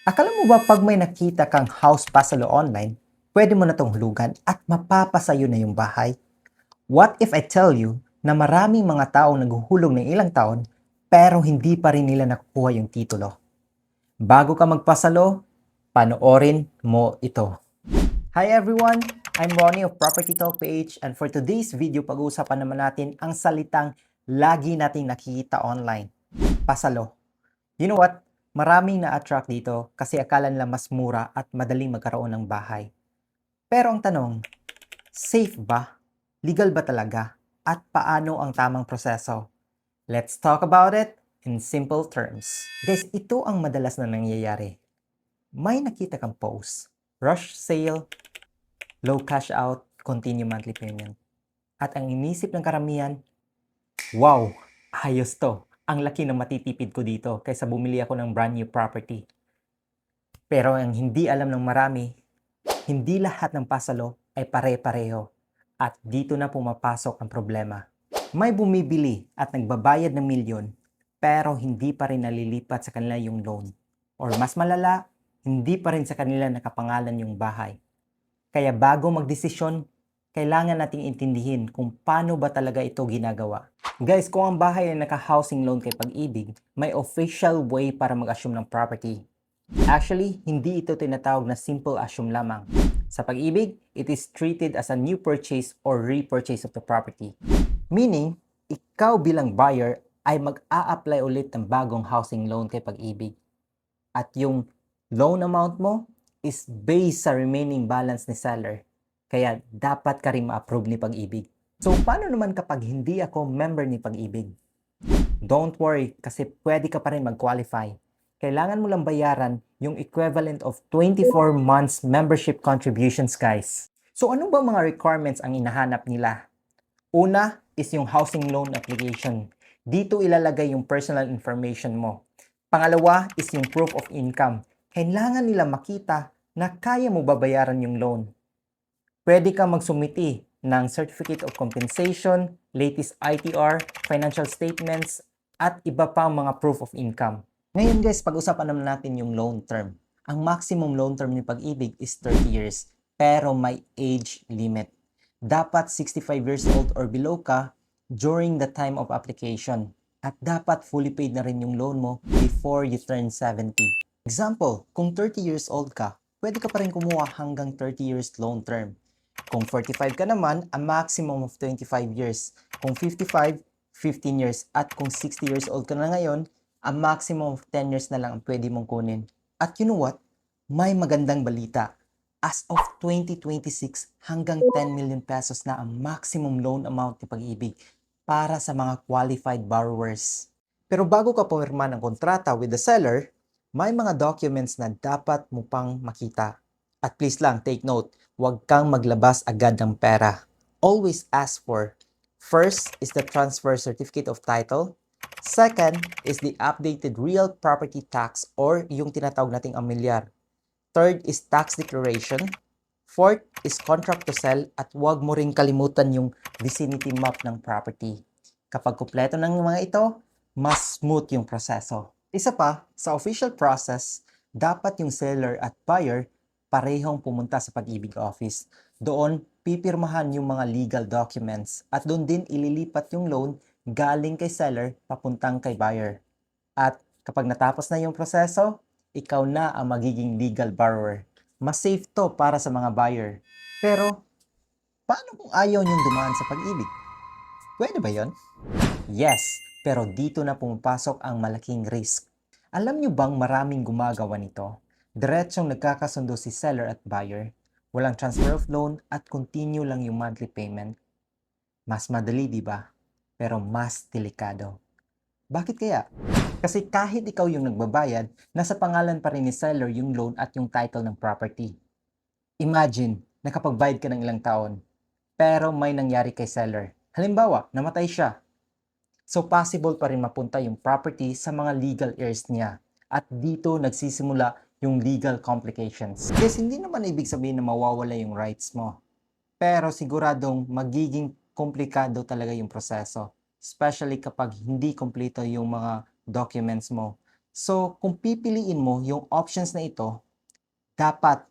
Akala mo ba pag may nakita kang house pasalo online, pwede mo na tong hulugan at mapapasayo na yung bahay? What if I tell you na maraming mga taong naghuhulog ng ilang taon pero hindi pa rin nila nakukuha yung titulo? Bago ka magpasalo, panoorin mo ito. Hi everyone! I'm Ronnie of Property Talk PH and for today's video pag-uusapan naman natin ang salitang lagi nating nakikita online. Pasalo. You know what? Maraming na-attract dito kasi akala nila mas mura at madaling magkaroon ng bahay. Pero ang tanong, safe ba? Legal ba talaga? At paano ang tamang proseso? Let's talk about it in simple terms. Guys, ito ang madalas na nangyayari. May nakita kang post, rush sale, low cash out, continue monthly payment. At ang inisip ng karamihan, wow, ayos to. Ang laki ng matitipid ko dito kaysa bumili ako ng brand new property. Pero ang hindi alam ng marami, hindi lahat ng pasalo ay pare-pareho. At dito na pumapasok ang problema. May bumibili at nagbabayad ng milyon, pero hindi pa rin nalilipat sa kanila yung loan. Or mas malala, hindi pa rin sa kanila nakapangalan yung bahay. Kaya bago magdesisyon, kailangan nating intindihin kung paano ba talaga ito ginagawa. Guys, kung ang bahay ay naka-housing loan kay Pag-ibig, may official way para mag-assume ng property. Actually, hindi ito tinatawag na simple assume lamang. Sa Pag-ibig, it is treated as a new purchase or repurchase of the property. Meaning, ikaw bilang buyer ay mag-a-apply ulit ng bagong housing loan kay Pag-ibig. At yung loan amount mo is based sa remaining balance ni seller. Kaya dapat ka rin ma-approve ni Pag-ibig. So, paano naman kapag hindi ako member ni Pag-ibig? Don't worry kasi pwede ka pa rin mag-qualify. Kailangan mo lang bayaran yung equivalent of 24 months membership contributions, guys. So ano ba mga requirements ang inahanap nila? Una is yung housing loan application. Dito ilalagay yung personal information mo. Pangalawa is yung proof of income. Kailangan nila makita na kaya mo babayaran yung loan. Pwede kang magsumiti ng Certificate of Compensation, latest ITR, financial statements, at iba pang mga proof of income. Ngayon guys, pag-usapan naman natin yung loan term. Ang maximum loan term ni Pag-ibig is 30 years, pero may age limit. Dapat 65 years old or below ka during the time of application. At dapat fully paid na rin yung loan mo before you turn 70. Example, kung 30 years old ka, pwede ka pa rin kumuha hanggang 30 years loan term. Kung 45 ka naman, a maximum of 25 years. Kung 55, 15 years. At kung 60 years old ka na ngayon, a maximum of 10 years na lang ang pwede mong kunin. At you know what? May magandang balita. As of 2026, hanggang 10 million pesos na ang maximum loan amount ni Pag-ibig para sa mga qualified borrowers. Pero bago ka pumirma ng kontrata with the seller, may mga documents na dapat mo pang makita. At please lang, take note, huwag kang maglabas agad ng pera. Always ask for, first is the transfer certificate of title. Second is the updated real property tax or yung tinatawag nating amilyar. Third is tax declaration. Fourth is contract to sell at huwag mo ring kalimutan yung vicinity map ng property. Kapag kumpleto ng mga ito, mas smooth yung proseso. Isa pa, sa official process, dapat yung seller at buyer parehong pumunta sa Pag-ibig office. Doon, pipirmahan yung mga legal documents at doon din ililipat yung loan galing kay seller papuntang kay buyer. At kapag natapos na yung proseso, ikaw na ang magiging legal borrower. Mas safe to para sa mga buyer. Pero, paano kung ayaw niyong dumaan sa Pag-ibig? Pwede ba yon? Yes, pero dito na pumapasok ang malaking risk. Alam niyo bang maraming gumagawa nito? Diretsong nagkakasundo si seller at buyer. Walang transfer of loan at continue lang yung monthly payment. Mas madali, di ba? Pero mas delikado. Bakit kaya? Kasi kahit ikaw yung nagbabayad, nasa pangalan pa rin ni seller yung loan at yung title ng property. Imagine, nakapagbayad ka ng ilang taon, pero may nangyari kay seller. Halimbawa, namatay siya. So possible pa rin mapunta yung property sa mga legal heirs niya. At dito nagsisimula yung legal complications. Yes, hindi naman ibig sabihin na mawawala yung rights mo. Pero siguradong magiging komplikado talaga yung proseso. Especially kapag hindi kompleto yung mga documents mo. So, kung pipiliin mo yung options na ito, dapat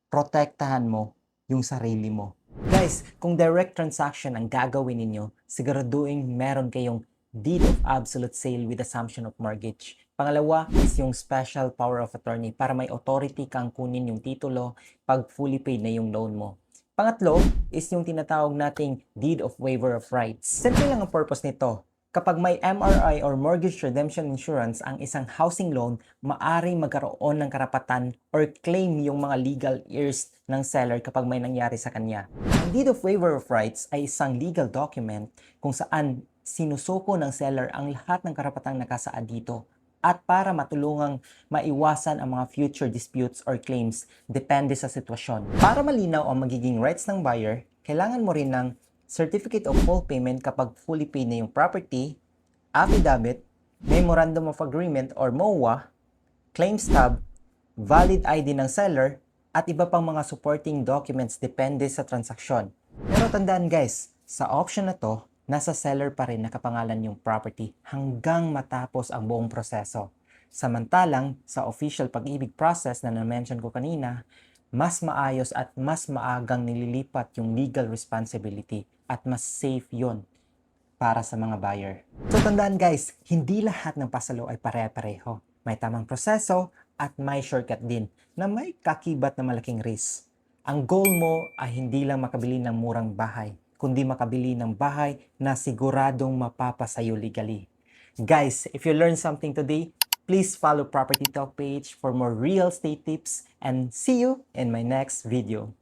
protektahan mo yung sarili mo. Guys, kung direct transaction ang gagawin ninyo, siguraduhin meron kayong deed of absolute sale with assumption of mortgage. Pangalawa is yung special power of attorney para may authority kang kunin yung titulo pag fully paid na yung loan mo. Pangatlo is yung tinatawag nating deed of waiver of rights. Simple lang ang purpose nito. Kapag may MRI or mortgage redemption insurance ang isang housing loan, maaring magkaroon ng karapatan or claim yung mga legal heirs ng seller kapag may nangyari sa kanya. Ang deed of waiver of rights ay isang legal document kung saan sinusuko ng seller ang lahat ng karapatang nakasaad dito at para matulungang maiwasan ang mga future disputes or claims depende sa sitwasyon. Para malinaw ang magiging rights ng buyer, kailangan mo rin ng Certificate of Full Payment kapag fully paid na yung property, affidavit, Memorandum of Agreement or MOA, claim stub, valid ID ng seller, at iba pang mga supporting documents depende sa transaksyon. Pero tandaan guys, sa option na to, nasa seller pa rin nakapangalan yung property hanggang matapos ang buong proseso. Samantalang, sa official pag-ibig process na na-mention ko kanina, mas maayos at mas maagang nililipat yung legal responsibility at mas safe yon para sa mga buyer. So tandaan guys, hindi lahat ng pasalo ay pare-pareho. May tamang proseso at may shortcut din na may kakibat na malaking risk. Ang goal mo ay hindi lang makabili ng murang bahay, kundi makabili ng bahay na siguradong mapapasayo legally. Guys, if you learned something today, please follow Property Talk page for more real estate tips and see you in my next video.